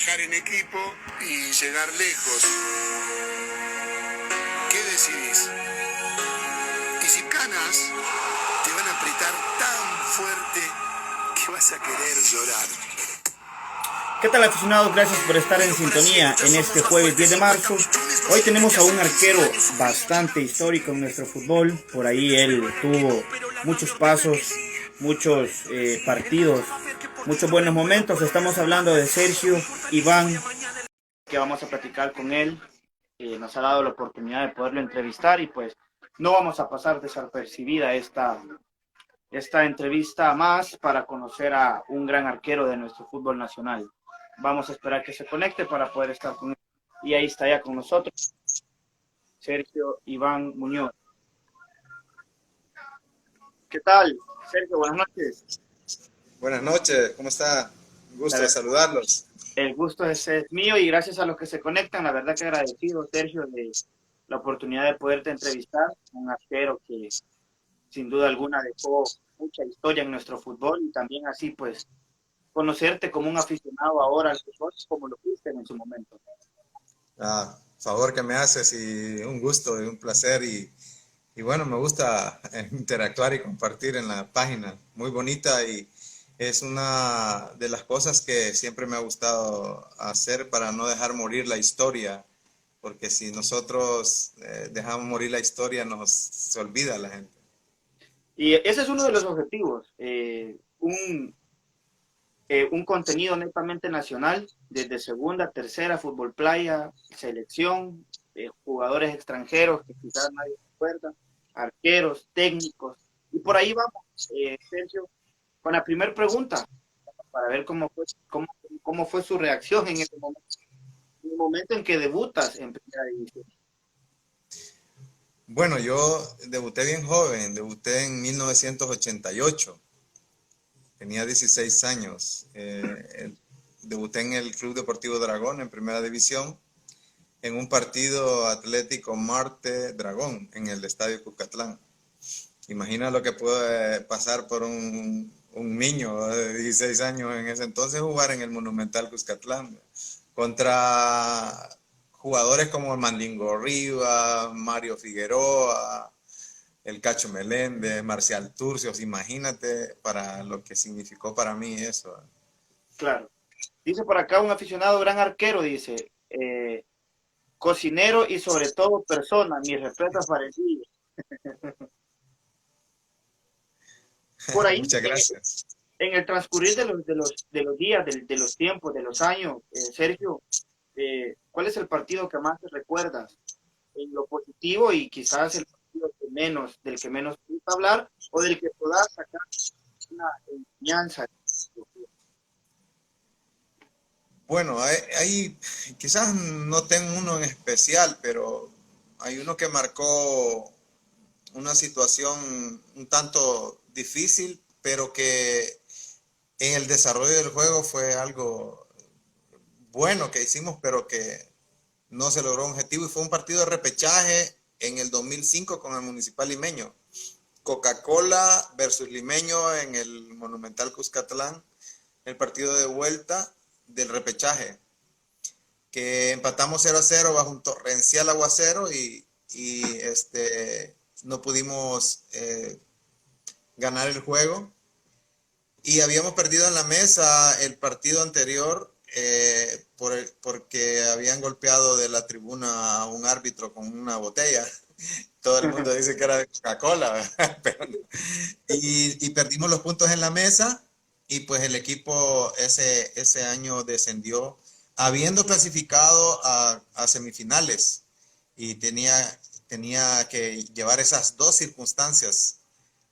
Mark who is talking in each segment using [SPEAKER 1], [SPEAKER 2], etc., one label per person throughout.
[SPEAKER 1] trabajar en equipo y llegar lejos. ¿Qué decidís? Y si ganas, te van a apretar tan fuerte que vas a querer llorar.
[SPEAKER 2] ¿Qué tal, aficionados? Gracias por estar en sintonía en este jueves 10 de marzo. Hoy tenemos a un arquero bastante histórico en nuestro fútbol. Por ahí él tuvo muchos pasos, muchos partidos, muchos buenos momentos. Estamos hablando de Sergio Iván, que vamos a platicar con él. Nos ha dado la oportunidad de poderlo entrevistar y pues no vamos a pasar desapercibida esta entrevista más para conocer a un gran arquero de nuestro fútbol nacional. Vamos a esperar que se conecte para poder estar con él. Y ahí está ya con nosotros Sergio Iván Muñoz. ¿Qué tal, Sergio? Buenas noches.
[SPEAKER 3] Buenas noches, ¿cómo está? Un gusto de
[SPEAKER 2] Verdad,
[SPEAKER 3] saludarlos.
[SPEAKER 2] el gusto es mío y gracias a los que se conectan. La verdad que agradecido, Sergio, de la oportunidad de poderte entrevistar. Un arquero que sin duda alguna dejó mucha historia en nuestro fútbol y también así pues conocerte como un aficionado ahora al fútbol como lo fuiste en su momento.
[SPEAKER 3] Favor que me haces y un gusto y un placer y bueno, me gusta interactuar y compartir en la página. Muy bonita y es una de las cosas que siempre me ha gustado hacer para no dejar morir la historia, porque si nosotros dejamos morir la historia se olvida la gente.
[SPEAKER 2] Y ese es uno de los objetivos, un contenido netamente nacional, desde segunda, tercera, fútbol playa, selección, jugadores extranjeros que quizás nadie recuerda, arqueros, técnicos, y por ahí vamos, Sergio, con la primera pregunta, para ver cómo fue su reacción en el momento en que debutas en primera división.
[SPEAKER 3] Bueno, yo debuté bien joven, debuté en 1988. Tenía 16 años. Debuté en el Club Deportivo Dragón en Primera División en un partido Atlético Marte Dragón en el Estadio Cuscatlán. Imagina lo que puede pasar por un niño de 16 años en ese entonces jugar en el Monumental Cuscatlán contra jugadores como Mandingo Rivas, Mario Figueroa, el Cacho Meléndez, Marcial Turcios. Imagínate para lo que significó para mí eso.
[SPEAKER 2] Claro. Dice por acá un aficionado gran arquero, dice, cocinero y sobre todo persona, mi respeto para el día. Por ahí,
[SPEAKER 3] Muchas gracias.
[SPEAKER 2] en el transcurrir de los días, de los tiempos, de los años, Sergio, ¿cuál es el partido que más te recuerdas en lo positivo y quizás el partido del que menos te gusta hablar o del que puedas sacar una enseñanza?
[SPEAKER 3] Bueno, quizás no tengo uno en especial, pero hay uno que marcó una situación un tanto difícil, pero que en el desarrollo del juego fue algo bueno que hicimos, pero que no se logró un objetivo y fue un partido de repechaje en el 2005 con el Municipal Limeño. Coca-Cola versus Limeño en el Monumental Cuscatlán, el partido de vuelta del repechaje, que empatamos 0-0 bajo un torrencial aguacero y no pudimos ganar el juego. Y habíamos perdido en la mesa el partido anterior porque habían golpeado de la tribuna a un árbitro con una botella. Todo el mundo dice que era de Coca-Cola, pero no. Y perdimos los puntos en la mesa y pues el equipo ese año descendió habiendo clasificado a semifinales y tenía que llevar esas dos circunstancias.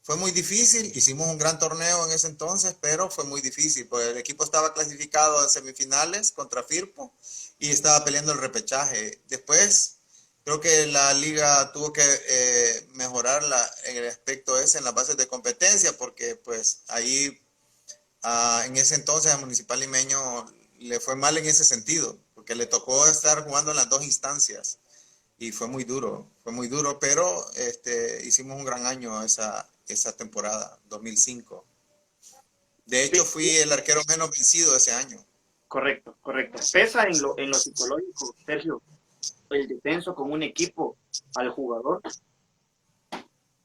[SPEAKER 3] Fue muy difícil, hicimos un gran torneo en ese entonces, pero fue muy difícil, porque el equipo estaba clasificado en semifinales contra Firpo y estaba peleando el repechaje. Después, creo que la liga tuvo que mejorar en el aspecto ese, en las bases de competencia, porque pues ahí, en ese entonces, al Municipal Limeño le fue mal en ese sentido, porque le tocó estar jugando en las dos instancias y fue muy duro, pero hicimos un gran año esa temporada, 2005. De hecho, fui el arquero menos vencido ese año.
[SPEAKER 2] Correcto, correcto. Pesa en lo psicológico, Sergio, el descenso con un equipo al jugador.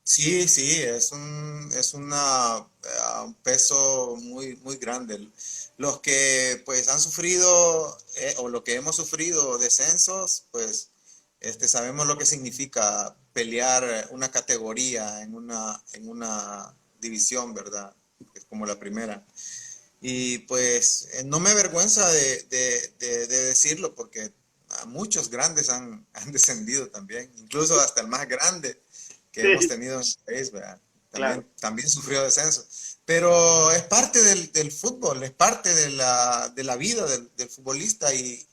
[SPEAKER 3] Sí, sí, un peso muy, muy grande. Los que pues han sufrido o lo que hemos sufrido descensos, pues sabemos lo que significa pelear una categoría en una división, ¿verdad? Como la primera. Y pues no me avergüenza de decirlo porque a muchos grandes han descendido también, incluso hasta el más grande que hemos
[SPEAKER 2] Sí,
[SPEAKER 3] tenido en el país, ¿verdad?
[SPEAKER 2] claro.
[SPEAKER 3] También sufrió descenso. Pero es parte del fútbol, es parte de la vida del futbolista y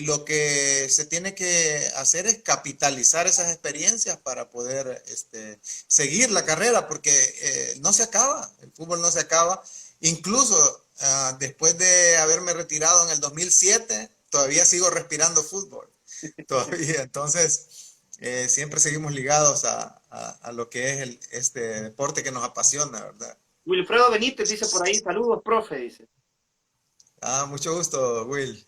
[SPEAKER 3] lo que se tiene que hacer es capitalizar esas experiencias para poder seguir la carrera, porque no se acaba, el fútbol no se acaba. Incluso después de haberme retirado en el 2007, todavía sigo respirando fútbol, todavía. Entonces, siempre seguimos ligados a lo que es este deporte que nos apasiona, ¿verdad?
[SPEAKER 2] Wilfredo Benítez dice por ahí, saludos, profe, dice.
[SPEAKER 3] Mucho gusto, Will.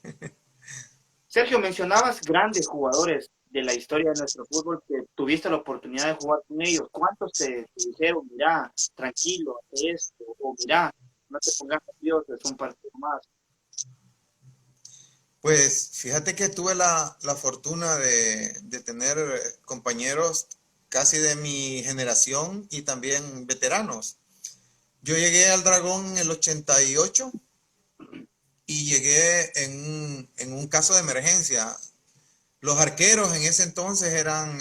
[SPEAKER 2] Sergio, mencionabas grandes jugadores de la historia de nuestro fútbol que tuviste la oportunidad de jugar con ellos. ¿Cuántos te dijeron, mira, tranquilo, haz esto, o mira, no te pongas nervioso, es un partido más?
[SPEAKER 3] Pues fíjate que tuve la fortuna de tener compañeros casi de mi generación y también veteranos. Yo llegué al Dragón en el 88 y llegué en un caso de emergencia. Los arqueros en ese entonces eran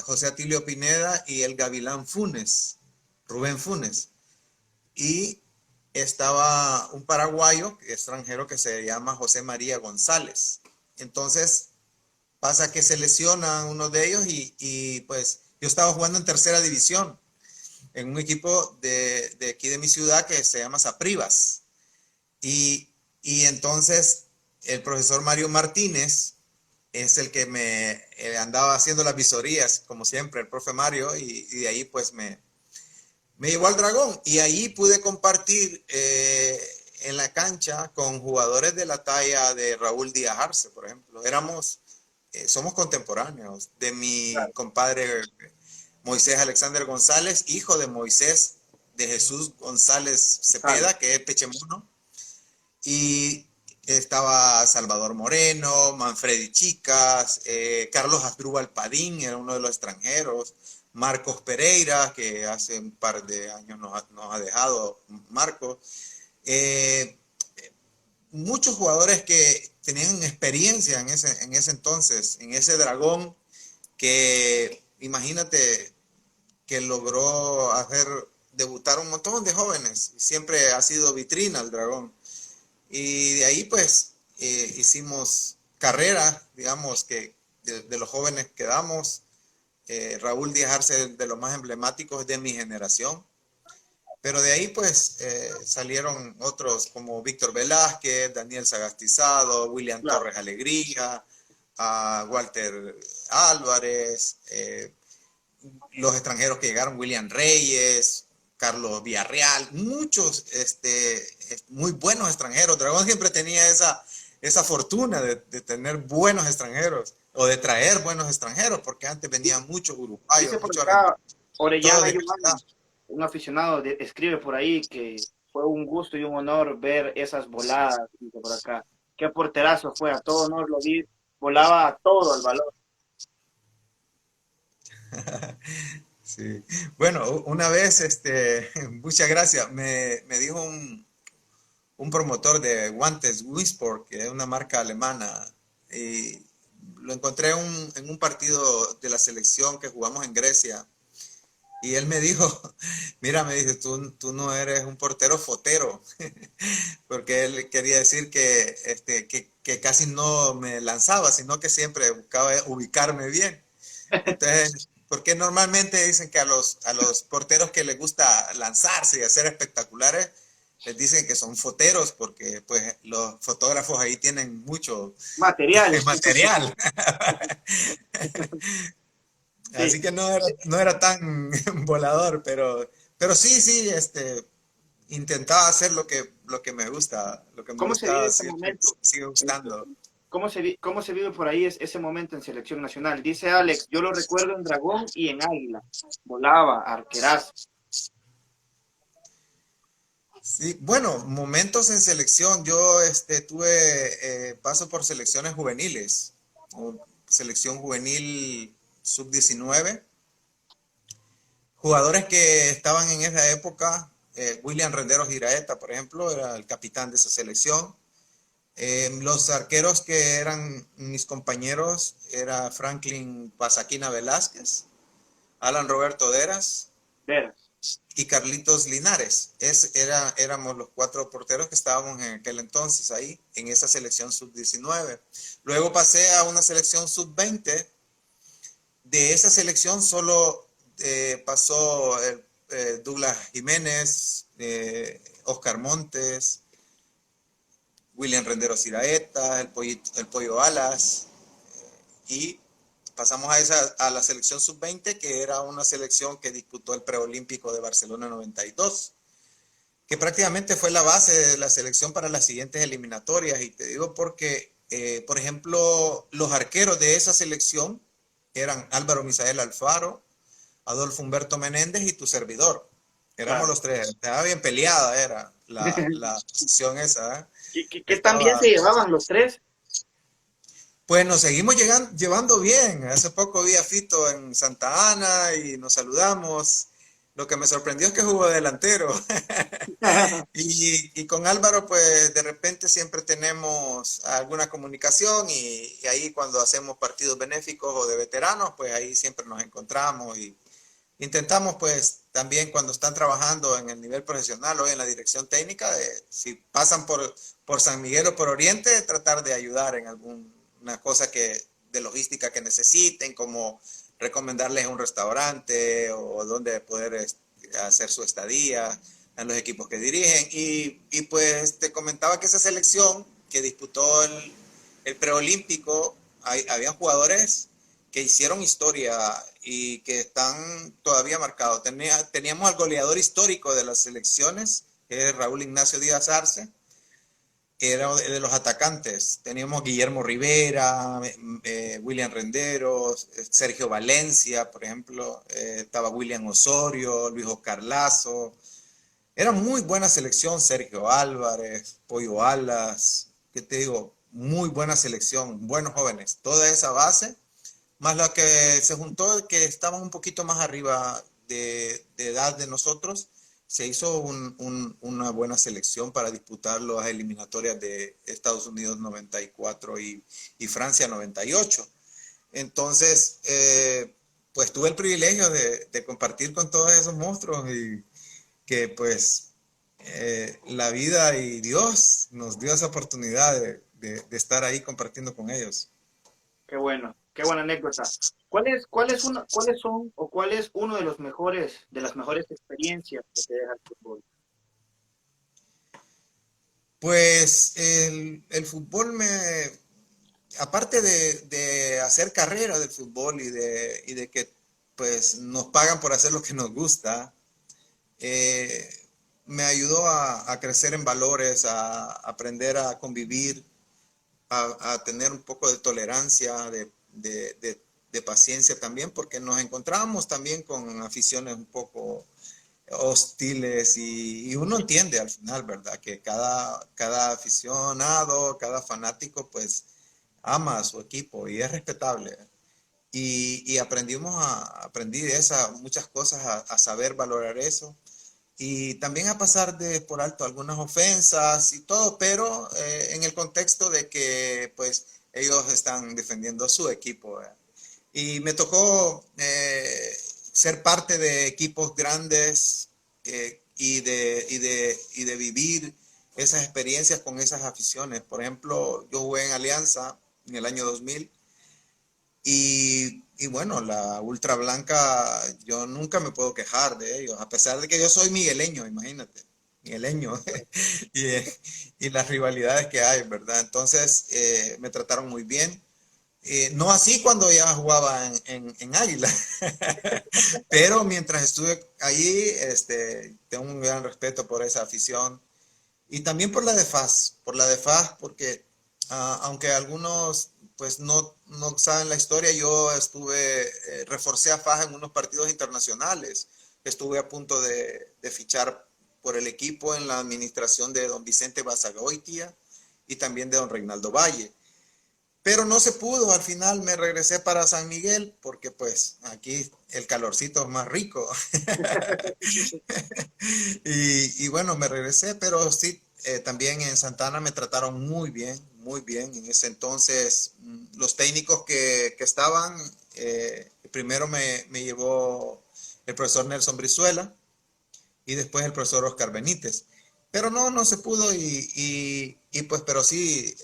[SPEAKER 3] José Atilio Pineda y el Gavilán Funes, Rubén Funes. Y estaba un paraguayo extranjero que se llama José María González. Entonces pasa que se lesiona uno de ellos pues yo estaba jugando en tercera división en un equipo de aquí de mi ciudad que se llama Saprivas. Y entonces el profesor Mario Martínez es el que me andaba haciendo las visorías, como siempre, el profe Mario, y de ahí pues me llevó al Dragón y ahí pude compartir en la cancha con jugadores de la talla de Raúl Díaz Arce, por ejemplo. Somos contemporáneos de mi
[SPEAKER 2] Claro,
[SPEAKER 3] compadre Moisés Alexander González, hijo de Moisés de Jesús González
[SPEAKER 2] sale.
[SPEAKER 3] Cepeda, que es pechemuno, y estaba Salvador Moreno, Manfredi Chicas, Carlos Asdrúbal Padín, era uno de los extranjeros, Marcos Pereira, que hace un par de años nos ha dejado Marcos. Eh, Muchos jugadores que tenían experiencia en ese entonces, en ese Dragón, que imagínate que logró hacer debutar un montón de jóvenes. Siempre ha sido vitrina el Dragón. Y de ahí pues hicimos carrera, digamos, que de los jóvenes quedamos. Raúl Díaz Arce de los más emblemáticos de mi generación. Pero de ahí pues salieron otros como Víctor Velázquez, Daniel Sagastizado, William
[SPEAKER 2] Claro.
[SPEAKER 3] Torres Alegría, Walter Álvarez, los extranjeros que llegaron, William Reyes, Carlos Villarreal, muchos muy buenos extranjeros. Dragón siempre tenía esa fortuna de tener buenos extranjeros o de traer buenos extranjeros, porque antes venían muchos
[SPEAKER 2] Dice
[SPEAKER 3] uruguayos,
[SPEAKER 2] por
[SPEAKER 3] muchos
[SPEAKER 2] acá,
[SPEAKER 3] argentinos, todo
[SPEAKER 2] Orellana
[SPEAKER 3] de calidad.
[SPEAKER 2] Giovanni, un aficionado, escribe por ahí que fue un gusto y un honor ver esas voladas, dice por acá. Qué porterazo fue, a todo honor lo vi, volaba a todo el balón.
[SPEAKER 3] Sí. Bueno, una vez, muchas gracias, me dijo un promotor de guantes, Winsport, que es una marca alemana, y lo encontré en un partido de la selección que jugamos en Grecia. Y él me dijo, mira, me dice, tú no eres un portero fotero, porque él quería decir que casi no me lanzaba, sino que siempre buscaba ubicarme bien. Entonces, porque normalmente dicen que a los porteros que les gusta lanzarse y hacer espectaculares, les dicen que son foteros, porque pues los fotógrafos ahí tienen mucho
[SPEAKER 2] Material,
[SPEAKER 3] material.
[SPEAKER 2] sí,
[SPEAKER 3] Así que no era tan volador, pero sí, sí, intentaba hacer lo que me gusta, lo que me
[SPEAKER 2] ¿Cómo se vive
[SPEAKER 3] gustaba,
[SPEAKER 2] ese momento?
[SPEAKER 3] sigue gustando.
[SPEAKER 2] ¿Cómo se vive por ahí ese momento en selección nacional? Dice Alex, yo lo recuerdo en Dragón y en Águila. Volaba, arquerazo.
[SPEAKER 3] Sí, bueno, momentos en selección. Yo tuve paso por selecciones juveniles, o selección juvenil sub-19. Jugadores que estaban en esa época, William Renderos Iraeta, por ejemplo, era el capitán de esa selección. Los arqueros que eran mis compañeros era Franklin Pasaquina Velázquez, Alan Roberto Deras
[SPEAKER 2] Veras.
[SPEAKER 3] y Carlitos Linares. Éramos los 4 porteros que estábamos en aquel entonces ahí, en esa selección sub-19. Luego pasé a una selección sub-20. De esa selección solo pasó Douglas Jiménez, Oscar Montes, William Renderos Iraeta, el Pollo Alas, y pasamos a la selección sub-20, que era una selección que disputó el preolímpico de Barcelona 92, que prácticamente fue la base de la selección para las siguientes eliminatorias. Y te digo porque, por ejemplo, los arqueros de esa selección eran Álvaro Misael Alfaro, Adolfo Humberto Menéndez y tu servidor. Éramos
[SPEAKER 2] Claro.
[SPEAKER 3] los tres. Estaba bien peleada, era la posición esa.
[SPEAKER 2] ¿Qué tan bien
[SPEAKER 3] Estaba,
[SPEAKER 2] se llevaban los tres?
[SPEAKER 3] pues nos seguimos llevando bien. Hace poco vi a Fito en Santa Ana y nos saludamos. Lo que me sorprendió es que jugó delantero. Y con Álvaro, pues de repente siempre tenemos alguna comunicación y ahí cuando hacemos partidos benéficos o de veteranos, pues ahí siempre nos encontramos y intentamos pues también cuando están trabajando en el nivel profesional o en la dirección técnica, si pasan por San Miguel o por Oriente, tratar de ayudar en alguna cosa de logística que necesiten, como recomendarles un restaurante o donde poder hacer su estadía en los equipos que dirigen. Y pues te comentaba que esa selección que disputó el preolímpico, habían jugadores que hicieron historia y que están todavía marcados. Teníamos al goleador histórico de las selecciones, que es Raúl Ignacio Díaz Arce, que era de los atacantes. Teníamos Guillermo Rivera, William Renderos, Sergio Valencia, por ejemplo, estaba William Osorio, Luis Oscar Lazo. Era muy buena selección, Sergio Álvarez, Pollo Alas, ¿qué te digo? Muy buena selección, buenos jóvenes. Toda esa base, más la que se juntó, que estaban un poquito más arriba de edad de nosotros, se hizo una buena selección para disputar las eliminatorias de Estados Unidos 94 y Francia 98. Entonces, pues tuve el privilegio de compartir con todos esos monstruos y que pues la vida y Dios nos dio esa oportunidad de estar ahí compartiendo con ellos.
[SPEAKER 2] Qué bueno, qué buena anécdota. ¿Cuál es uno de de las mejores experiencias que te deja el fútbol?
[SPEAKER 3] Pues el fútbol aparte de hacer carrera del fútbol y de que pues nos pagan por hacer lo que nos gusta, me ayudó a crecer en valores, a aprender a convivir, a tener un poco de tolerancia, de paciencia también, porque nos encontrábamos también con aficiones un poco hostiles y uno entiende al final, ¿verdad? Que cada aficionado, cada fanático, pues ama a su equipo y es respetable. Y aprendí de muchas cosas, a saber valorar eso y también a pasar por alto algunas ofensas y todo, pero en el contexto de que pues ellos están defendiendo su equipo, ¿verdad? Y me tocó ser parte de equipos grandes y de vivir esas experiencias con esas aficiones. Por ejemplo, yo jugué en Alianza en el año 2000 y bueno, la Ultra Blanca, yo nunca me puedo quejar de ellos, a pesar de que yo soy migueleño, imagínate, migueleño, y, y las rivalidades que hay, ¿verdad? Entonces, me trataron muy bien. No así cuando ya jugaba en Águila, pero mientras estuve allí, tengo un gran respeto por esa afición y también por la de FAS, porque aunque algunos pues no saben la historia, yo reforcé a FAS en unos partidos internacionales, estuve a punto de fichar por el equipo en la administración de don Vicente Basagoitia y también de don Reinaldo Valle. Pero no se pudo, al final me regresé para San Miguel porque pues aquí el calorcito es más rico. Y bueno, me regresé, pero sí, también en Santana me trataron muy bien, muy bien. En ese entonces, los técnicos que estaban, primero me llevó el profesor Nelson Brizuela y después el profesor Oscar Benítez. Pero no se pudo y pues, pero sí,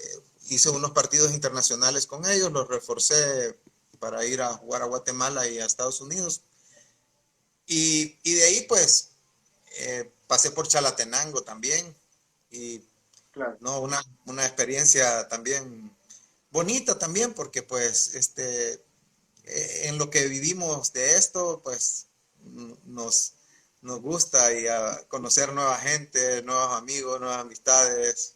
[SPEAKER 3] hice unos partidos internacionales con ellos, los reforcé para ir a jugar a Guatemala y a Estados Unidos. Y de ahí pues pasé por Chalatenango también y
[SPEAKER 2] Claro.
[SPEAKER 3] no, una experiencia también bonita también porque pues en lo que vivimos de esto pues nos, nos gusta y a conocer nueva gente, nuevos amigos, nuevas amistades,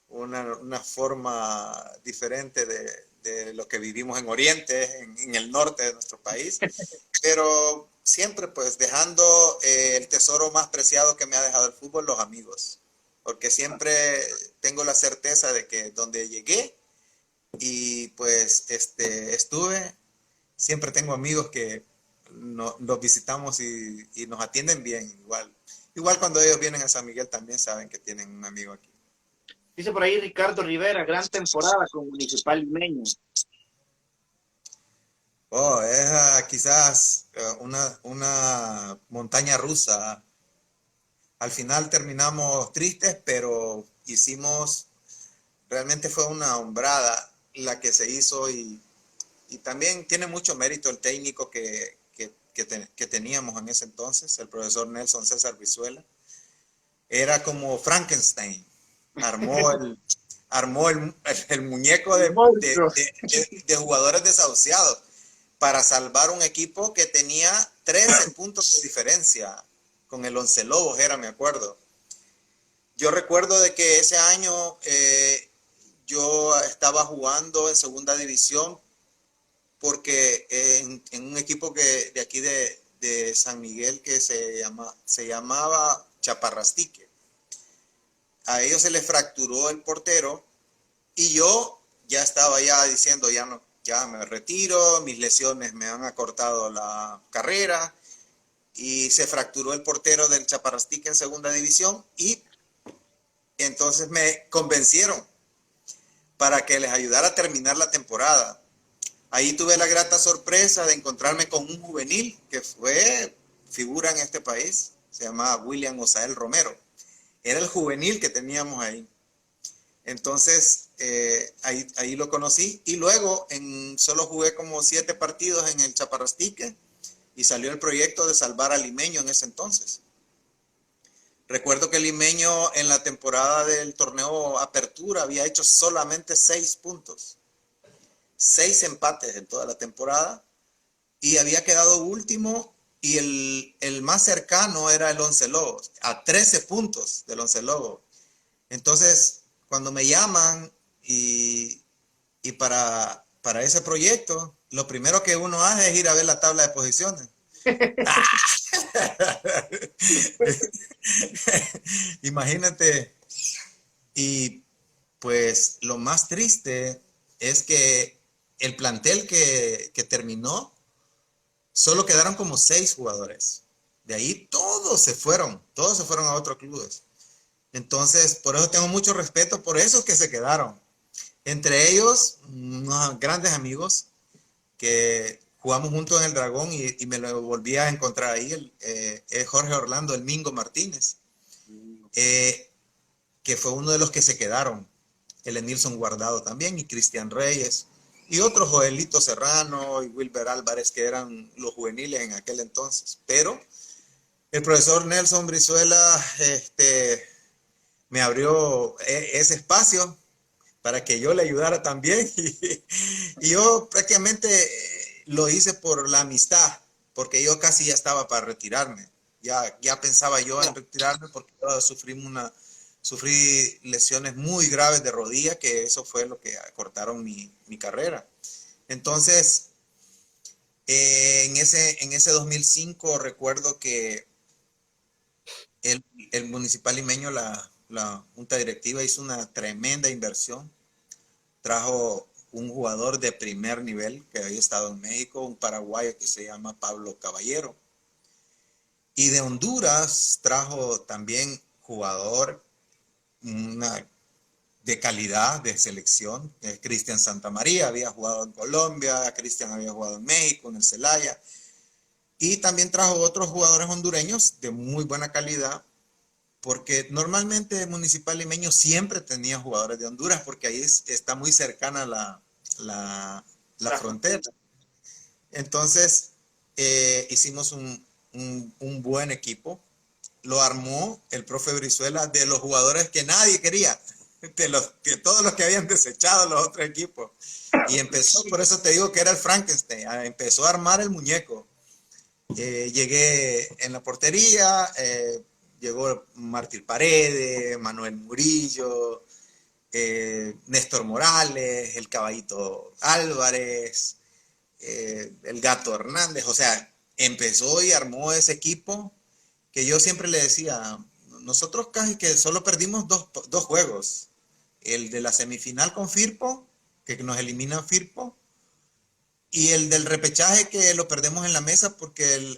[SPEAKER 3] una forma diferente de lo que vivimos en Oriente, en el norte de nuestro país, pero siempre pues dejando el tesoro más preciado que me ha dejado el fútbol, los amigos, porque siempre tengo la certeza de que donde llegué y pues estuve, siempre tengo amigos que los visitamos y nos atienden bien, igual cuando ellos vienen a San Miguel también saben que tienen un amigo aquí.
[SPEAKER 2] Dice por ahí Ricardo Rivera, gran temporada con Municipal Limeño.
[SPEAKER 3] Oh, es quizás una montaña rusa. Al final terminamos tristes, pero realmente fue una hombrada la que se hizo y también tiene mucho mérito el técnico que teníamos en ese entonces, el profesor Nelson César Brizuela. Era como Frankenstein, armó el muñeco de jugadores desahuciados para salvar un equipo que tenía 13 puntos de diferencia con el Once Lobos, me acuerdo. Yo recuerdo de que ese año yo estaba jugando en segunda división porque en un equipo de aquí de San Miguel que se llamaba Chaparrastique. A ellos se les fracturó el portero y yo ya estaba ya diciendo, ya me retiro, mis lesiones me han acortado la carrera y se fracturó el portero del Chaparrastique en segunda división y entonces me convencieron para que les ayudara a terminar la temporada. Ahí tuve la grata sorpresa de encontrarme con un juvenil que fue figura en este país, se llamaba William Osael Romero. Era el juvenil que teníamos ahí. Entonces, ahí lo conocí y luego solo jugué como 7 partidos en el Chaparrastique y salió el proyecto de salvar al Limeño en ese entonces. Recuerdo que el Limeño en la temporada del torneo Apertura había hecho solamente 6 puntos, 6 empates en toda la temporada y había quedado último y el más cercano era el Once Lobos, a 13 puntos del Once Lobos. Entonces, cuando me llaman y para ese proyecto, lo primero que uno hace es ir a ver la tabla de posiciones. Imagínate. Y pues lo más triste es que el plantel que terminó, solo quedaron como 6 jugadores. De ahí todos se fueron a otros clubes. Entonces, por eso tengo mucho respeto por esos que se quedaron. Entre ellos, unos grandes amigos que jugamos juntos en el Dragón y me lo volví a encontrar ahí, Jorge Orlando, el Mingo Martínez, que fue uno de los que se quedaron, el Enilson Guardado también, y Cristian Reyes, y otros, Joelito Serrano y Wilber Álvarez, que eran los juveniles en aquel entonces. Pero el profesor Nelson Brizuela me abrió ese espacio para que yo le ayudara también. Y yo prácticamente lo hice por la amistad, porque yo casi ya estaba para retirarme. Ya pensaba yo en retirarme porque yo sufrí lesiones muy graves de rodilla, que eso fue lo que acortaron mi carrera. Entonces, en ese 2005 recuerdo que el Municipal Limeño, la junta directiva, hizo una tremenda inversión. Trajo un jugador de primer nivel que había estado en México, un paraguayo que se llama Pablo Caballero. Y de Honduras trajo también jugador de calidad, de selección. Cristian Santamaría había jugado en Colombia, Cristian había jugado en México, en el Celaya. Y también trajo otros jugadores hondureños de muy buena calidad, porque normalmente el Municipal Limeño siempre tenía jugadores de Honduras, porque ahí está muy cercana la frontera. Entonces, hicimos un buen equipo. Lo armó el profe Brizuela de los jugadores que nadie quería, de todos los que habían desechado los otros equipos. Y empezó, por eso te digo que era el Frankenstein, empezó a armar el muñeco. Llegué en la portería, llegó Mártir Paredes, Manuel Murillo, Néstor Morales, el Caballito Álvarez, el Gato Hernández. O sea, empezó y armó ese equipo que yo siempre le decía, nosotros casi que solo perdimos dos juegos. El de la semifinal con Firpo, que nos elimina Firpo, y el del repechaje, que lo perdemos en la mesa porque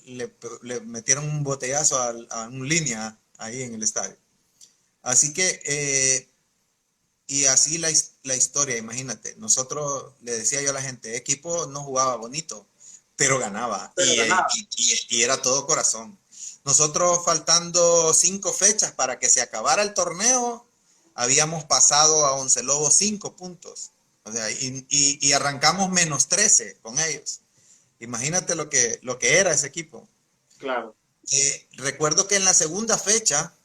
[SPEAKER 3] le metieron un botellazo a un línea ahí en el estadio. Así que, y así la historia, imagínate. Nosotros, le decía yo a la gente, equipo no jugaba bonito, pero ganaba. Y era todo corazón. Nosotros, faltando 5 fechas para que se acabara el torneo, habíamos pasado a Once Lobos 5 puntos. O sea, y arrancamos menos 13 con ellos. Imagínate lo que era ese equipo.
[SPEAKER 2] Claro.
[SPEAKER 3] Recuerdo que en la segunda fecha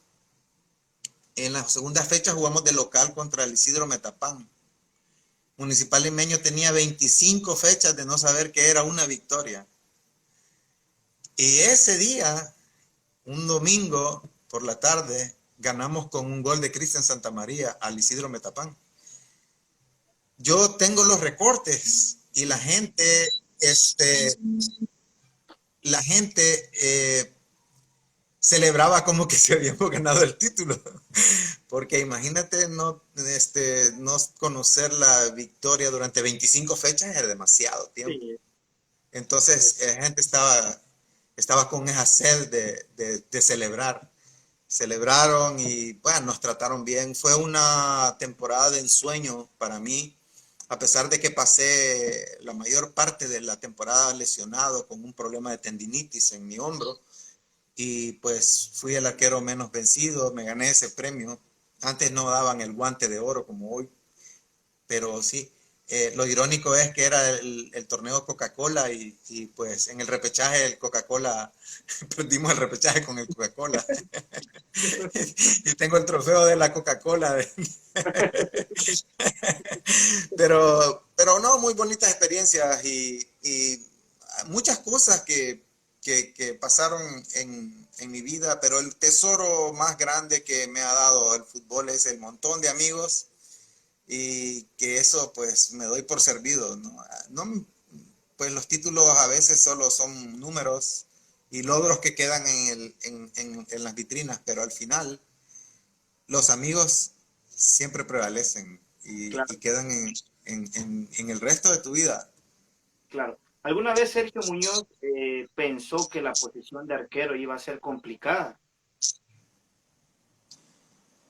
[SPEAKER 3] jugamos de local contra el Isidro Metapán. Municipal Limeño tenía 25 fechas de no saber qué era una victoria. Y ese día, un domingo por la tarde, ganamos con un gol de Cristian Santamaría al Isidro Metapán. Yo tengo los recortes y la gente celebraba como que se habíamos ganado el título, porque imagínate no conocer la victoria durante 25 fechas era demasiado tiempo. Sí. Entonces la gente estaba con esa sed de celebrar. Celebraron y bueno, nos trataron bien. Fue una temporada de ensueño para mí, a pesar de que pasé la mayor parte de la temporada lesionado con un problema de tendinitis en mi hombro. Y pues fui el arquero menos vencido, me gané ese premio. Antes no daban el guante de oro como hoy, pero sí. Lo irónico es que era el torneo Coca-Cola y pues en el repechaje el Coca-Cola, perdimos el repechaje con el Coca-Cola. Y tengo el trofeo de la Coca-Cola. Pero no, muy bonitas experiencias y muchas cosas que pasaron en mi vida, pero el tesoro más grande que me ha dado el fútbol es el montón de amigos, y que eso pues me doy por servido, ¿no? Pues los títulos a veces solo son números y logros que quedan en las vitrinas, pero al final los amigos siempre prevalecen y quedan en el resto de tu vida.
[SPEAKER 2] Claro. ¿Alguna vez Sergio Muñoz pensó que la posición de arquero iba a ser complicada?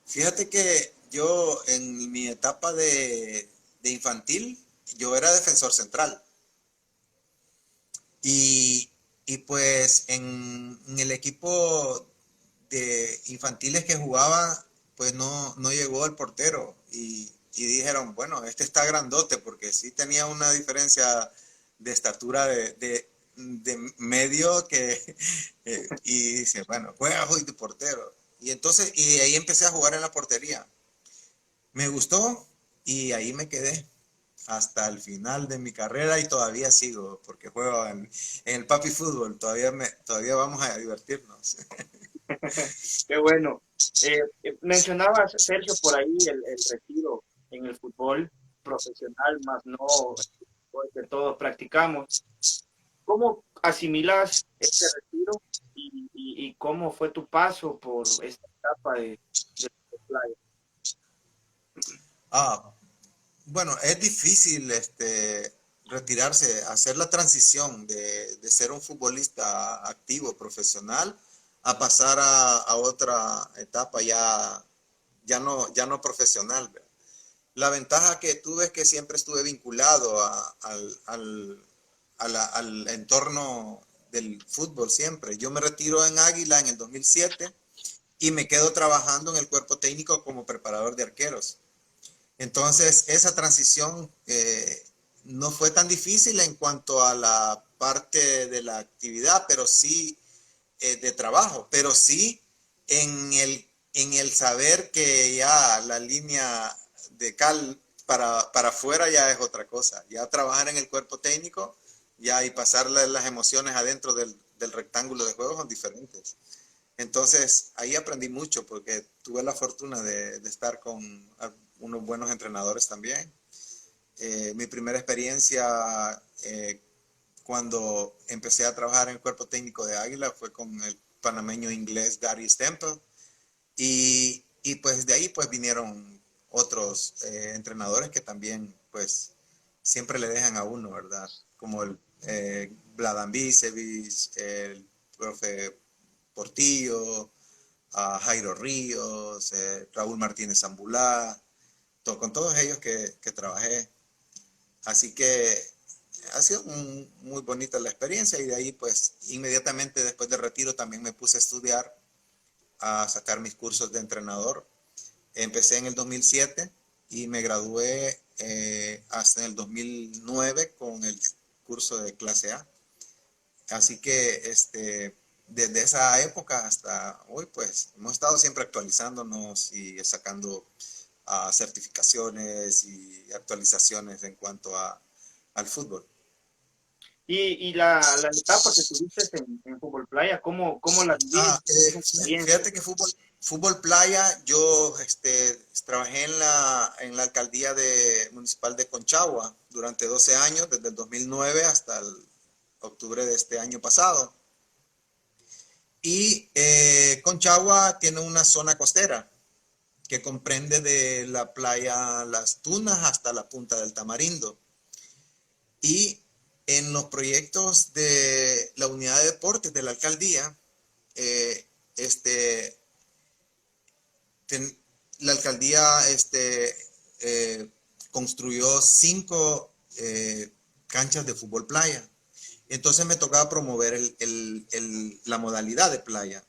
[SPEAKER 3] Fíjate que yo en mi etapa de infantil, yo era defensor central. Y pues en el equipo de infantiles que jugaba, pues no llegó el portero. Y dijeron, bueno, este está grandote, porque sí tenía una diferencia de estatura de medio y dice, bueno, juega hoy de portero. Y entonces, y ahí empecé a jugar en la portería. Me gustó, y ahí me quedé hasta el final de mi carrera y todavía sigo porque juego en el papi fútbol, todavía vamos a divertirnos.
[SPEAKER 2] Qué bueno. Mencionabas, Sergio, por ahí el retiro en el fútbol profesional, más no el que todos practicamos. ¿Cómo asimilas este retiro y cómo fue tu paso por esta etapa de playa?
[SPEAKER 3] Ah, bueno, es difícil retirarse, hacer la transición de ser un futbolista activo, profesional, a pasar a otra etapa ya no profesional, ¿verdad? La ventaja que tuve es que siempre estuve vinculado al entorno del fútbol siempre. Yo me retiro en Águila en el 2007 y me quedo trabajando en el cuerpo técnico como preparador de arqueros. Entonces, esa transición no fue tan difícil en cuanto a la parte de la actividad, pero sí de trabajo, pero sí en el saber que ya la línea de cal para afuera ya es otra cosa. Ya trabajar en el cuerpo técnico ya y pasarle las emociones adentro del rectángulo de juego son diferentes. Entonces, ahí aprendí mucho porque tuve la fortuna de estar con unos buenos entrenadores también. Mi primera experiencia cuando empecé a trabajar en el cuerpo técnico de Águila fue con el panameño inglés Gary Stempel y pues de ahí pues vinieron otros entrenadores que también pues siempre le dejan a uno, ¿verdad? Como el Vladan Bicevic, el profe Portillo, a Jairo Ríos, Raúl Martínez Zambulá, con todos ellos que trabajé. Así que ha sido muy bonita la experiencia y de ahí pues inmediatamente después del retiro también me puse a estudiar, a sacar mis cursos de entrenador. Empecé en el 2007 y me gradué hasta en el 2009 con el curso de clase A. Así que desde esa época hasta hoy, pues hemos estado siempre actualizándonos y sacando certificaciones y actualizaciones en cuanto al fútbol.
[SPEAKER 2] Y la etapa que tuviste en Fútbol Playa, ¿cómo la viviste? ¿Esa experiencia?
[SPEAKER 3] Fíjate que fútbol playa, yo trabajé en la alcaldía municipal de Conchagua durante 12 años, desde el 2009 hasta el octubre de este año pasado. Y Conchagua tiene una zona costera que comprende de la playa Las Tunas hasta la punta del Tamarindo. Y en los proyectos de la unidad de deportes de la alcaldía, la alcaldía construyó 5 canchas de fútbol playa. Entonces me tocaba promover la modalidad de playa.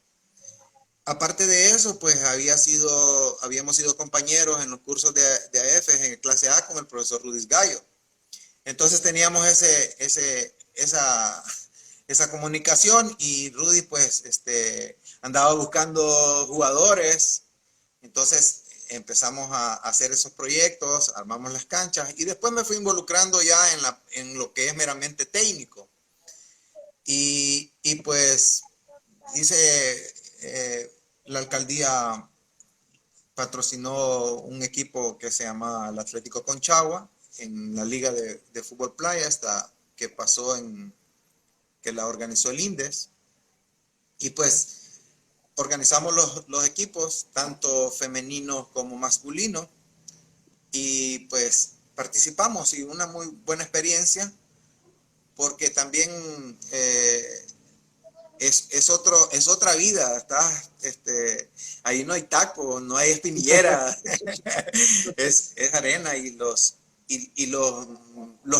[SPEAKER 3] Aparte de eso, pues habíamos sido compañeros en los cursos de AF en clase A con el profesor Rudis Gallo. Entonces teníamos esa comunicación y Rudy pues andaba buscando jugadores. Entonces empezamos a hacer esos proyectos, armamos las canchas y después me fui involucrando ya en lo que es meramente técnico. Y pues la alcaldía patrocinó un equipo que se llama el Atlético Conchagua en la liga de fútbol playa hasta que pasó que la organizó el INDES. Y pues organizamos los equipos, tanto femeninos como masculinos, y pues participamos y una muy buena experiencia porque también es otra vida, ¿está? Ahí no hay taco, no hay espinillera, es arena y los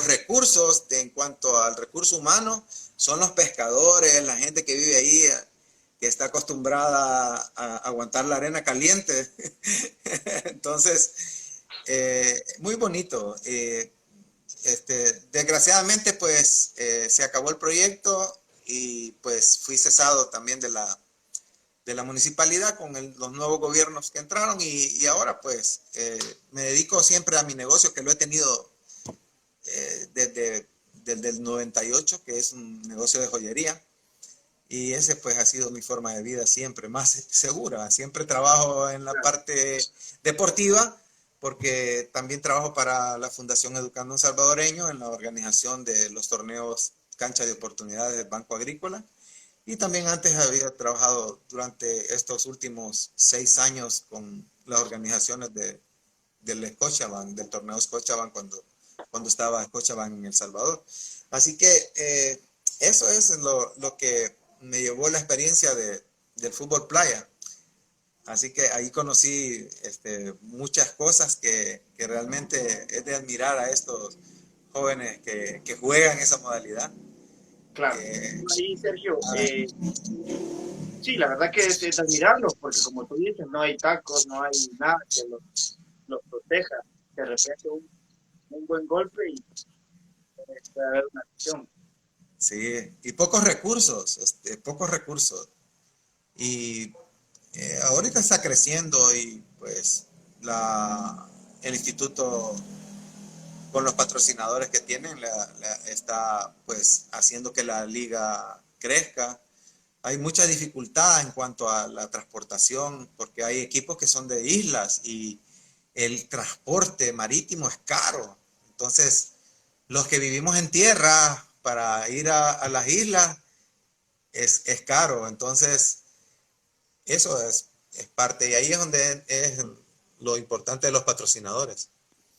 [SPEAKER 3] recursos en cuanto al recurso humano son los pescadores, la gente que vive ahí, que está acostumbrada a aguantar la arena caliente. Entonces, muy bonito. Desgraciadamente, pues, se acabó el proyecto y pues fui cesado también de de la municipalidad con los nuevos gobiernos que entraron y ahora pues me dedico siempre a mi negocio que lo he tenido desde el 98, que es un negocio de joyería. Y ese pues ha sido mi forma de vida siempre, más segura. Siempre trabajo en la parte deportiva, porque también trabajo para la Fundación Educando a un Salvadoreño en la organización de los torneos Cancha de Oportunidades del Banco Agrícola. Y también antes había trabajado durante estos últimos 6 años con las organizaciones del Scotiabank, del torneo Scotiabank cuando estaba Scotiabank en El Salvador. Así que eso es lo que me llevó la experiencia del fútbol playa. Así que ahí conocí muchas cosas que realmente es de admirar a estos jóvenes que juegan esa modalidad.
[SPEAKER 2] Claro. Ahí, Sergio, sí, la verdad que es admirarlo, porque como tú dices, no hay tacos, no hay nada que los proteja. De repente un buen golpe y puede haber una acción.
[SPEAKER 3] Sí, y pocos recursos, pocos recursos. Y ahorita está creciendo y pues el instituto con los patrocinadores que tienen está pues haciendo que la liga crezca. Hay mucha dificultad en cuanto a la transportación porque hay equipos que son de islas y el transporte marítimo es caro. Entonces, los que vivimos en tierra para ir a las islas es caro. Entonces, eso es parte, y ahí es donde es lo importante de los patrocinadores.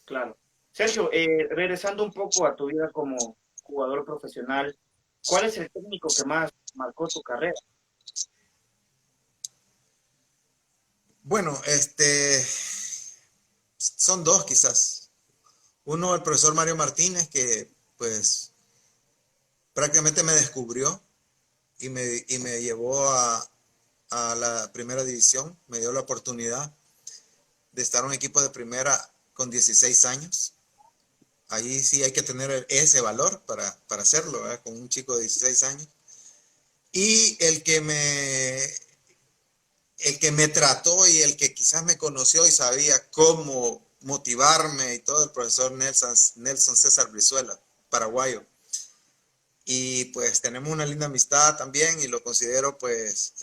[SPEAKER 2] Claro. Sergio, regresando un poco a tu vida como jugador profesional, ¿cuál es el técnico que más marcó tu carrera?
[SPEAKER 3] Bueno, son dos quizás. Uno, el profesor Mario Martínez, que pues prácticamente me descubrió y me llevó a la primera división, me dio la oportunidad de estar en un equipo de primera con 16 años. Ahí sí hay que tener ese valor para hacerlo, ¿verdad? Con un chico de 16 años. Y el que me trató y el que quizás me conoció y sabía cómo motivarme y todo, el profesor Nelson César Brizuela, paraguayo. Y pues tenemos una linda amistad también y lo considero pues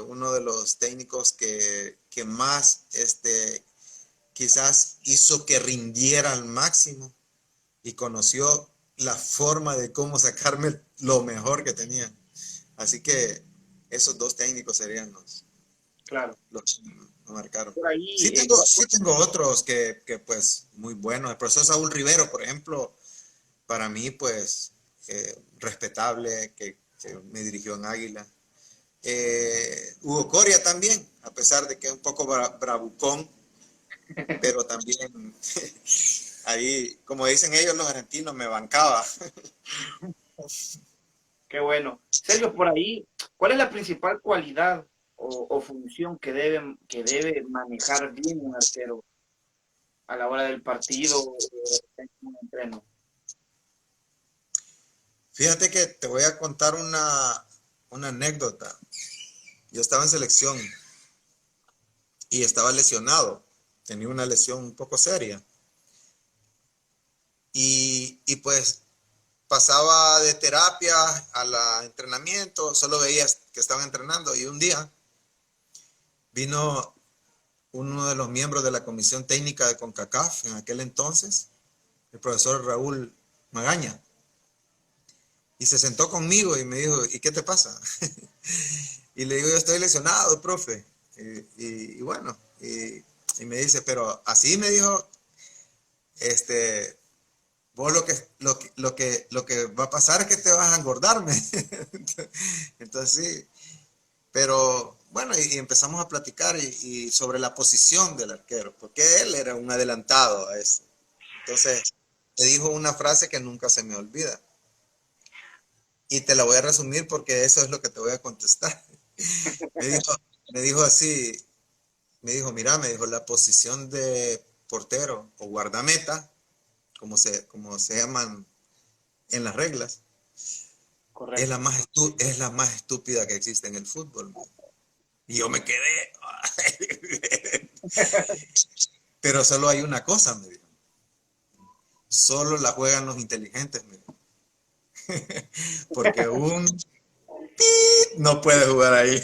[SPEAKER 3] uno de los técnicos que más quizás hizo que rindiera al máximo y conoció la forma de cómo sacarme lo mejor que tenía. Así que esos dos técnicos serían
[SPEAKER 2] Claro.
[SPEAKER 3] los que me marcaron.
[SPEAKER 2] Por ahí,
[SPEAKER 3] Sí tengo otros que pues muy buenos. El profesor Saúl Rivero, por ejemplo, para mí pues respetable, que me dirigió en Águila. Hugo Coria también, a pesar de que es un poco bravucón, pero también ahí, como dicen ellos los argentinos, me bancaba.
[SPEAKER 2] qué bueno. Sergio, por ahí, ¿cuál es la principal cualidad o función que debe manejar bien un arquero a la hora del partido o en un entreno?
[SPEAKER 3] Fíjate que te voy a contar una anécdota. Yo estaba en selección y estaba lesionado. Tenía una lesión un poco seria. Y pues pasaba de terapia al entrenamiento, solo veía que estaban entrenando y un día vino uno de los miembros de la comisión técnica de CONCACAF en aquel entonces, el profesor Raúl Magaña, y se sentó conmigo y me dijo, ¿y qué te pasa? Y le digo, yo estoy lesionado, profe. Y bueno, y me dice, pero así me dijo, vos lo que va a pasar es que te vas a engordarme. Entonces sí, pero bueno, y empezamos a platicar y sobre la posición del arquero, porque él era un adelantado a eso. Entonces, me dijo una frase que nunca se me olvida. Y te la voy a resumir porque eso es lo que te voy a contestar. Me dijo, me dijo así, mira, me dijo, la posición de portero o guardameta, como se llaman en las reglas, es
[SPEAKER 2] Correcto.
[SPEAKER 3] la más estúpida que existe en el fútbol. Y yo me quedé. Pero solo hay una cosa, me dijo. Solo la juegan los inteligentes, me dijo. Porque un no puede jugar ahí.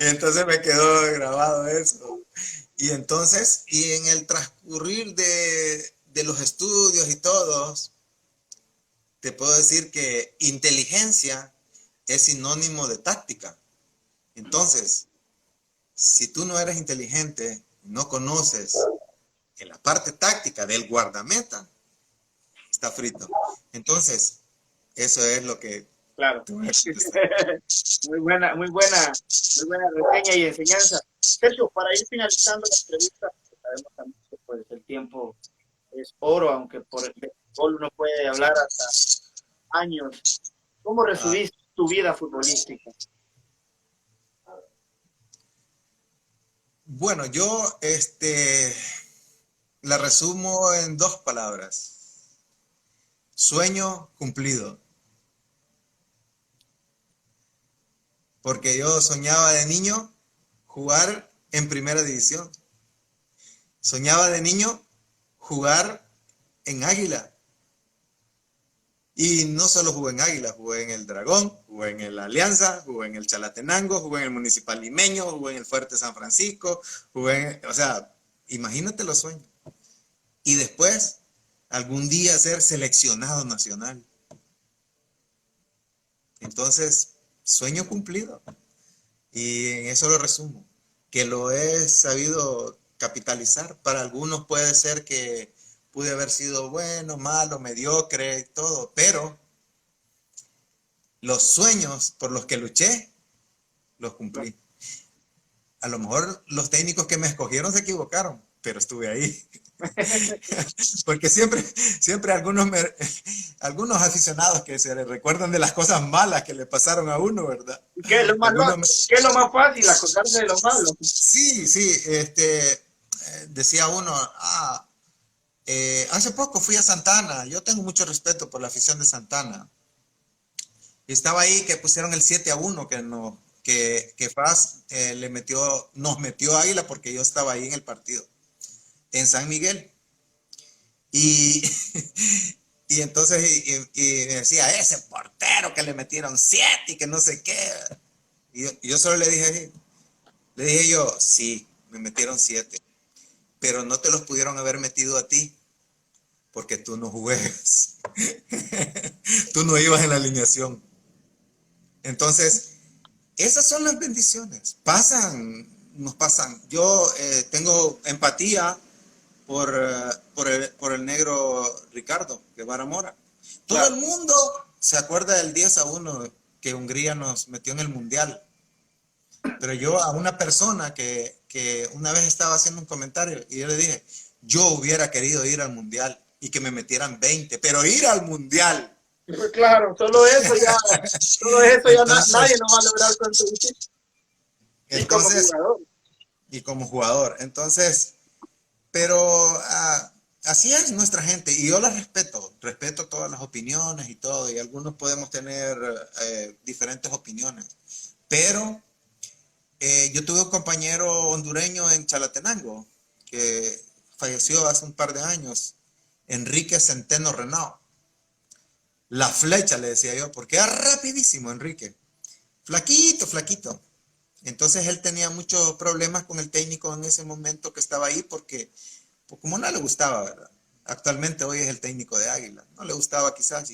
[SPEAKER 3] Y entonces me quedó grabado eso. Y entonces, y en el transcurrir de los estudios y todos, te puedo decir que inteligencia es sinónimo de táctica. Entonces, si tú no eres inteligente, no conoces en la parte táctica del guardameta, está frito. Entonces, eso es lo que...
[SPEAKER 2] Claro. Muy buena reseña y enseñanza. Sergio, para ir finalizando la entrevista, sabemos también que pues, el tiempo es oro, aunque por el fútbol uno puede hablar hasta años. ¿Cómo resumiste tu vida futbolística?
[SPEAKER 3] Bueno, yo la resumo en 2 palabras. Sueño cumplido. Porque yo soñaba de niño jugar en primera división. Soñaba de niño jugar en Águila. Y no solo jugué en Águila, jugué en el Dragón, jugué en el Alianza, jugué en el Chalatenango, jugué en el Municipal Limeño, jugué en el Fuerte San Francisco, o sea, imagínate los sueños. Y después, algún día ser seleccionado nacional. Entonces, sueño cumplido. Y en eso lo resumo, que lo he sabido capitalizar. Para algunos puede ser que pude haber sido bueno, malo, mediocre, todo, pero los sueños por los que luché, los cumplí. A lo mejor los técnicos que me escogieron se equivocaron, pero estuve ahí. Porque siempre algunos aficionados que se les recuerdan de las cosas malas que le pasaron a uno, ¿verdad?
[SPEAKER 2] ¿Qué es lo más fácil? Acordarse de lo malo.
[SPEAKER 3] Sí, decía uno, hace poco fui a Santana, yo tengo mucho respeto por la afición de Santana. Y estaba ahí que pusieron el 7-1, que FAS nos metió a Águila porque yo estaba ahí en el partido, en San Miguel. Y, y entonces y me decía, ese portero que le metieron 7 y que no sé qué. Y yo solo le dije yo, sí, me metieron 7, pero no te los pudieron haber metido a ti, porque tú no juegas. Tú no ibas en la alineación. Entonces, esas son las bendiciones. Nos pasan. Yo tengo empatía por el negro Ricardo Guevara Mora. Todo el mundo se acuerda del 10-1 que Hungría nos metió en el Mundial. Pero yo a una persona que una vez estaba haciendo un comentario y yo le dije, yo hubiera querido ir al Mundial y que me metieran 20, pero ir al Mundial.
[SPEAKER 2] Pues claro, solo eso ya entonces, nadie nos va a lograr conseguir.
[SPEAKER 3] Y como jugador. Entonces, pero así es nuestra gente y yo la respeto todas las opiniones y todo, y algunos podemos tener diferentes opiniones, pero yo tuve un compañero hondureño en Chalatenango que falleció hace un par de años, Enrique Centeno Renao. La flecha le decía yo, porque era rapidísimo Enrique, flaquito. Entonces él tenía muchos problemas con el técnico en ese momento que estaba ahí porque pues, como no le gustaba, ¿verdad? Actualmente hoy es el técnico de Águila, no le gustaba quizás.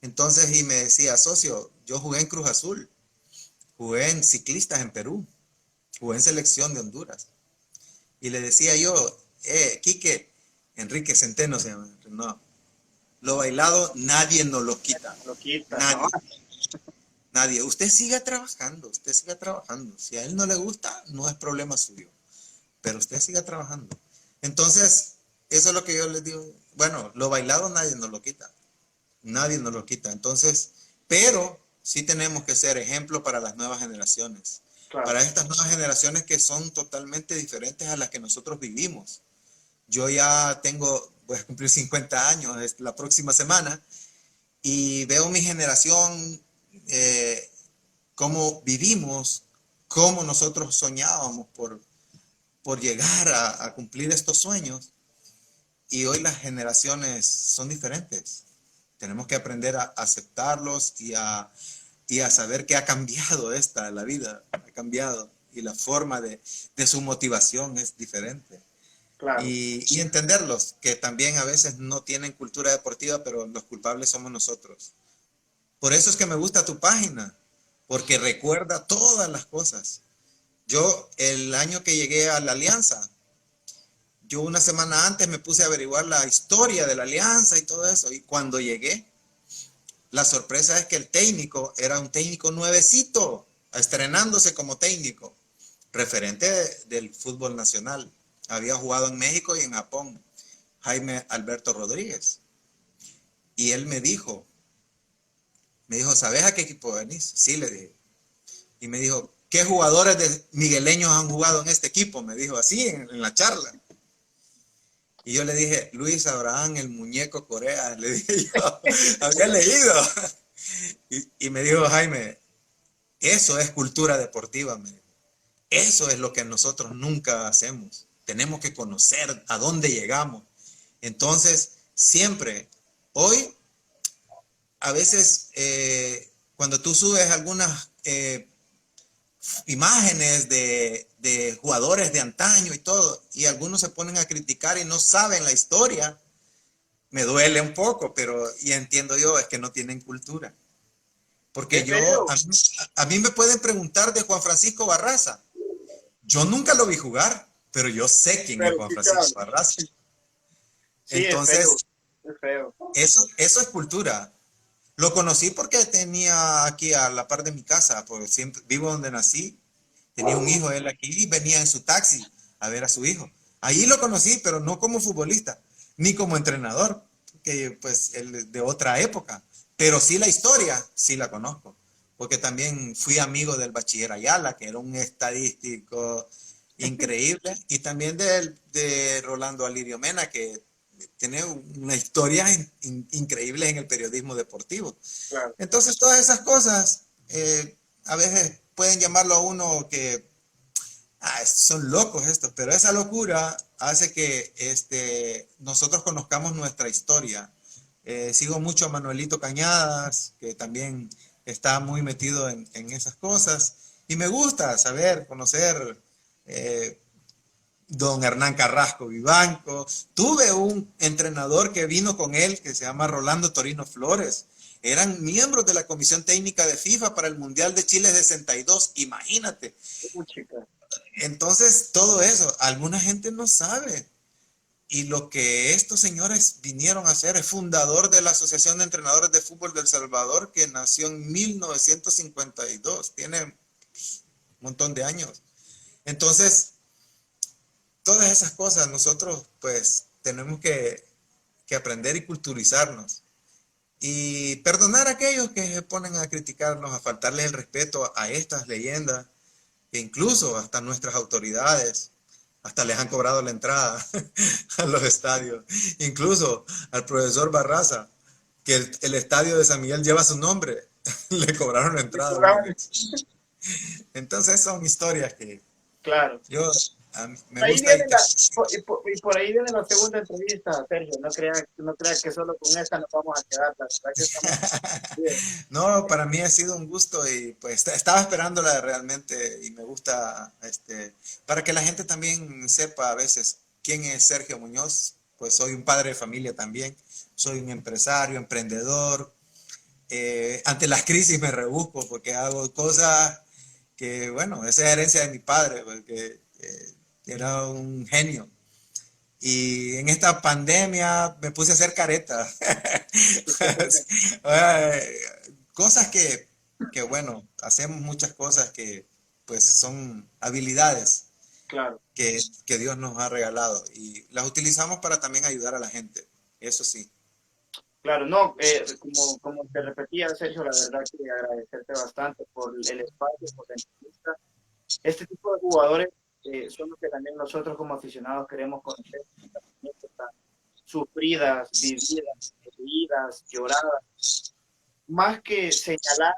[SPEAKER 3] Entonces y me decía, socio, yo jugué en Cruz Azul, jugué en Ciclistas en Perú, jugué en Selección de Honduras. Y le decía yo, Quique, Enrique Centeno se llama, no, lo bailado nadie nos lo quita. Nadie. ¿No? Nadie. Usted siga trabajando. Si a él no le gusta, no es problema suyo. Pero usted siga trabajando. Entonces, eso es lo que yo les digo. Bueno, lo bailado nadie nos lo quita. Nadie nos lo quita. Entonces, pero sí tenemos que ser ejemplo para las nuevas generaciones. Claro. Para estas nuevas generaciones que son totalmente diferentes a las que nosotros vivimos. Yo ya voy a cumplir 50 años la próxima semana y veo mi generación cómo vivimos, cómo nosotros soñábamos por llegar a cumplir estos sueños. Y hoy las generaciones son diferentes. Tenemos que aprender a aceptarlos y a saber que ha cambiado la vida, ha cambiado. Y la forma de su motivación es diferente.
[SPEAKER 2] Claro.
[SPEAKER 3] Y entenderlos, que también a veces no tienen cultura deportiva, pero los culpables somos nosotros. Por eso es que me gusta tu página, porque recuerda todas las cosas. Yo, el año que llegué a la Alianza, yo una semana antes me puse a averiguar la historia de la Alianza y todo eso. Y cuando llegué, la sorpresa es que el técnico era un técnico nuevecito, estrenándose como técnico, referente del fútbol nacional. Había jugado en México y en Japón, Jaime Alberto Rodríguez. Y él me dijo, ¿sabes a qué equipo venís? Sí, le dije. Y me dijo, ¿qué jugadores migueleños han jugado en este equipo? Me dijo así en la charla. Y yo le dije, Luis Abraham, el muñeco Corea, le dije yo, había leído. Y me dijo, Jaime, eso es cultura deportiva, me dijo. Eso es lo que nosotros nunca hacemos. Tenemos que conocer a dónde llegamos. Entonces, siempre, hoy, a veces, cuando tú subes algunas imágenes de jugadores de antaño y todo, y algunos se ponen a criticar y no saben la historia, me duele un poco, y entiendo yo, es que no tienen cultura. Porque a mí me pueden preguntar de Juan Francisco Barraza. Yo nunca lo vi jugar, pero yo sé quién es Juan Francisco Barraza.
[SPEAKER 2] Sí,
[SPEAKER 3] entonces,
[SPEAKER 2] es feo.
[SPEAKER 3] Eso es cultura. Lo conocí porque tenía aquí a la par de mi casa, porque siempre vivo donde nací. Tenía un hijo él aquí y venía en su taxi a ver a su hijo. Ahí lo conocí, pero no como futbolista, ni como entrenador, que pues él de otra época. Pero sí la historia, sí la conozco. Porque también fui amigo del Bachiller Ayala, que era un estadístico increíble, y también de Rolando Alirio Mena, que tiene una historia increíble en el periodismo deportivo.
[SPEAKER 2] Claro.
[SPEAKER 3] Entonces, todas esas cosas a veces pueden llamarlo a uno que son locos estos, pero esa locura hace que nosotros conozcamos nuestra historia. Sigo mucho a Manuelito Cañadas, que también está muy metido en esas cosas, y me gusta saber, conocer don Hernán Carrasco Vivanco. Tuve un entrenador que vino con él, que se llama Rolando Torino Flores. Eran miembros de la Comisión Técnica de FIFA para el Mundial de Chile 62, imagínate. Entonces, todo eso, alguna gente no sabe. Y lo que estos señores vinieron a hacer es fundador de la Asociación de Entrenadores de Fútbol de El Salvador, que nació en 1952, tiene un montón de años. Entonces, todas esas cosas nosotros pues tenemos que aprender y culturizarnos. Y perdonar a aquellos que se ponen a criticarnos, a faltarles el respeto a estas leyendas, que incluso hasta nuestras autoridades, hasta les han cobrado la entrada a los estadios. Incluso al profesor Barraza, que el estadio de San Miguel lleva su nombre, le cobraron la entrada. Entonces son historias que
[SPEAKER 2] claro.
[SPEAKER 3] Me gusta
[SPEAKER 2] y por ahí viene la segunda entrevista, Sergio. No creas que solo con esta nos vamos a quedar. La verdad que estamos...
[SPEAKER 3] No, para mí ha sido un gusto y pues estaba esperándola realmente y me gusta para que la gente también sepa a veces quién es Sergio Muñoz. Pues soy un padre de familia también, soy un empresario, emprendedor. Ante las crisis me rebusco porque hago cosas que, bueno, esa es herencia de mi padre, porque era un genio. Y en esta pandemia me puse a hacer caretas. Cosas que, bueno, hacemos muchas cosas que pues son habilidades
[SPEAKER 2] claro.
[SPEAKER 3] que Dios nos ha regalado y las utilizamos para también ayudar a la gente. Eso sí.
[SPEAKER 2] Claro, no, como te repetía, Sergio, la verdad que agradecerte bastante por el espacio, por la entrevista. Este tipo de jugadores son los que también nosotros como aficionados queremos conocer, sufridas, vividas, heridas, lloradas. Más que señalar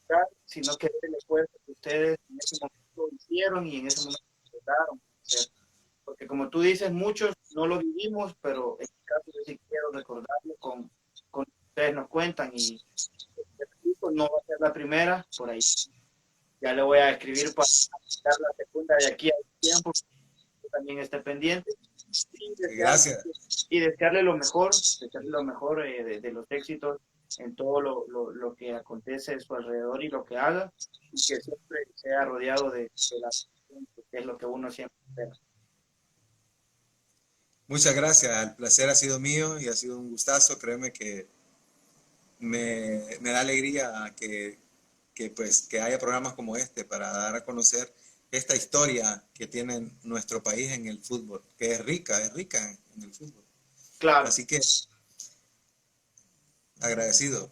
[SPEAKER 2] criticar, sino que ver el esfuerzo que ustedes en ese momento hicieron y en ese momento lograron hacer. Porque como tú dices, muchos no lo vivimos, pero en mi caso yo sí quiero recordarlo con ustedes nos cuentan y no va a ser la primera, por ahí ya le voy a escribir para dar la segunda de aquí a tiempo, que también esté pendiente.
[SPEAKER 3] Gracias.
[SPEAKER 2] Y desearle lo mejor de los éxitos en todo lo que acontece a su alrededor y lo que haga, y que siempre sea rodeado de la gente, que es lo que uno siempre espera.
[SPEAKER 3] Muchas gracias, el placer ha sido mío y ha sido un gustazo. Créeme que me da alegría pues, que haya programas como este para dar a conocer esta historia que tiene nuestro país en el fútbol, que es rica en el fútbol.
[SPEAKER 2] Claro.
[SPEAKER 3] Así que agradecido,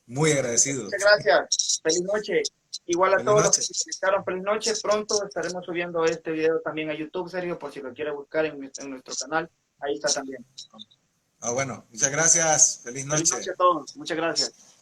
[SPEAKER 3] muy agradecido.
[SPEAKER 2] Muchas gracias. Feliz noche. Igual a
[SPEAKER 3] Feliz
[SPEAKER 2] todos
[SPEAKER 3] noche.
[SPEAKER 2] los que escucharon, feliz noche. Pronto estaremos subiendo este video también a YouTube, Sergio, por si lo quiere buscar en nuestro canal. Ahí está también.
[SPEAKER 3] Bueno, muchas gracias. Feliz noche.
[SPEAKER 2] Feliz noche a todos. Muchas gracias.